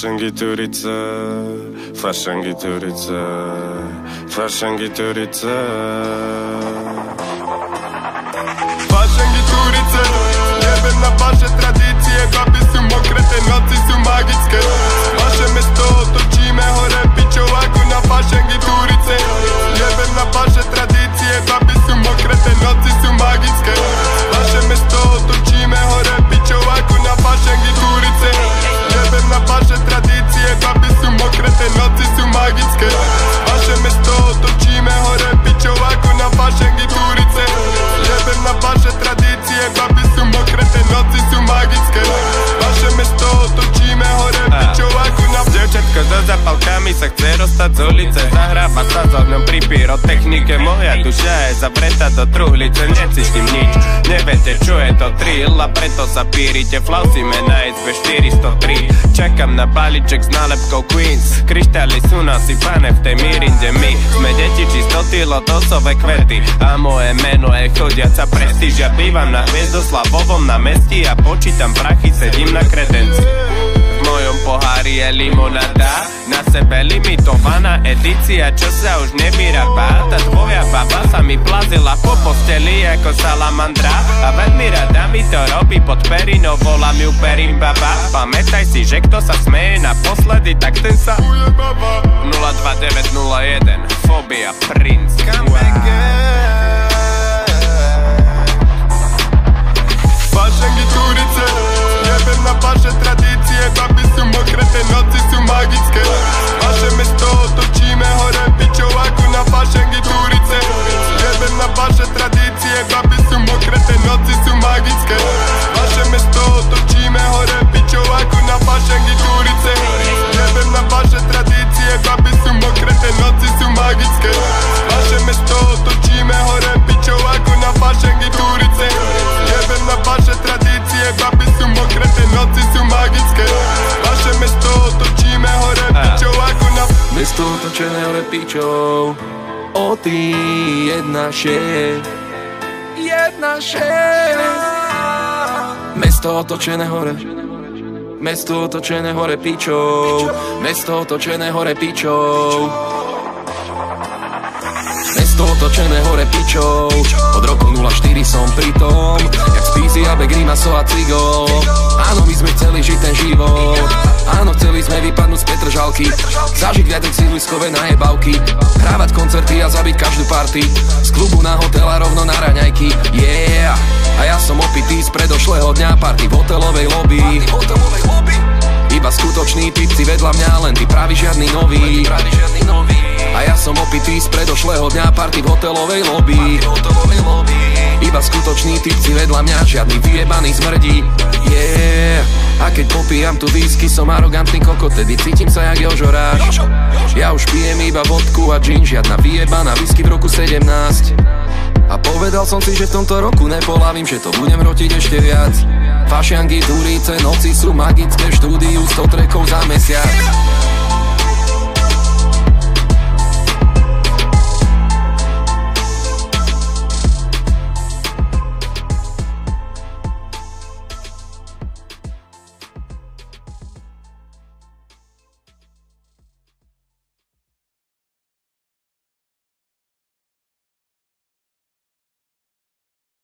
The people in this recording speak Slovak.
Fašengiturice, fašengiturice, fašengiturice. Fašengiturice, jebem na vaše tradície, baby sú mokre, tie noci sú magické. Vaše mesto otočíme hore pičou ako na fašengiturice. Jebem na vaše tradície, baby sú mokre, tie noci sú magické. Vaše mesto otočíme hore pičou ako na fašengiturice. Jebem na vaše tradície, baby sú mokre, tie noci sú magické. Vaše mesto otočíme hore pičou ako na fašengiturice. Jebem na vaše tradície, baby sú mokre, tie noci sú magické. Vaše mesto otočíme hore pičou ako na... Devčatko so zapalkami sa chce rozstať z ulice. Zahráva sa so mňom pri pyrotechnike. Moja duša je zavretá do truhlice. Necítim nič, neviete čo je to thrill. A preto sa pírite, flausíme na izbe 403. Čakám na balíček s nálepkou Queens. Kryštály sú nasypané v tej Mirinde. My sme deti čistoty, lotosové kvety. A moje meno je chodiaca prestíž. Ja bývam na Hviezdoslavovom námestí a počítam prachy, sedím na kredenci. V mojom pohári je limonada, na sebe limitovaná edícia, čo sa už nevyrába. Tá tvoja baba sa mi plazila po posteli ako salamandra a veľmi rada mi to robí pod perinou, volám ju Perim baba. Pamätaj si, že kto sa smeje naposledy, tak ten sa 02901 Fobia Prince. Fašengiturice, jebem na vaše tradície, baby sú mokre, tie noci sú magické. Vaše mesto otočíme hore pičou ako na fašengiturice. Jebem na vaše tradície, baby sú mokre, tie noci sú magické. Vaše mesto otočíme hore pičou ako na fašengiturice. Jebem na vaše tradície, baby sú mokre, tie noci sú magické. Vaše mesto otočíme hore pičou ako na fašengiturice. Jebem na vaše tradície, baby sú mokre, tie noci sú magické. Vaše mesto otočíme hore pičou ako na... Mesto otočené hore pičou. O ty 1-6 Mesto otočené hore. Mesto otočené hore pičou. Mesto otočené hore pičou. Mesto otočené hore pičou. Od roku 04 som pritom, jak Spízy a Grimaso a Cigo. Áno, my sme chceli žiť ten život. Áno, chceli sme vypadnúť z Petržalky, zažiť viatek sídliskové najebavky, hrávať koncerty a zabiť každú party, z klubu na hotel a rovno na raňajky. Yeah! A ja som opitý z predošlého dňa, party v hotelovej lobby. Iba skutoční typci vedľa mňa, len ty pravý žiadny nový. A ja som opitý z predošlého dňa, party v hotelovej lobby. Iba skutoční typci vedľa mňa, žiadny vyjebaný smrdí. Yeah! A keď popíjam tu whisky, som arogantný kokot, tedy cítim sa jak Jožoráš. Ja už pijem iba vodku a gin, žiadna vyjebaná whisky v roku 17. A povedal som si, že v tomto roku nepolavím, že to budem rotiť ešte viac. Fašengiturice, noci sú magické, v štúdiu 100 trackov za mesiac.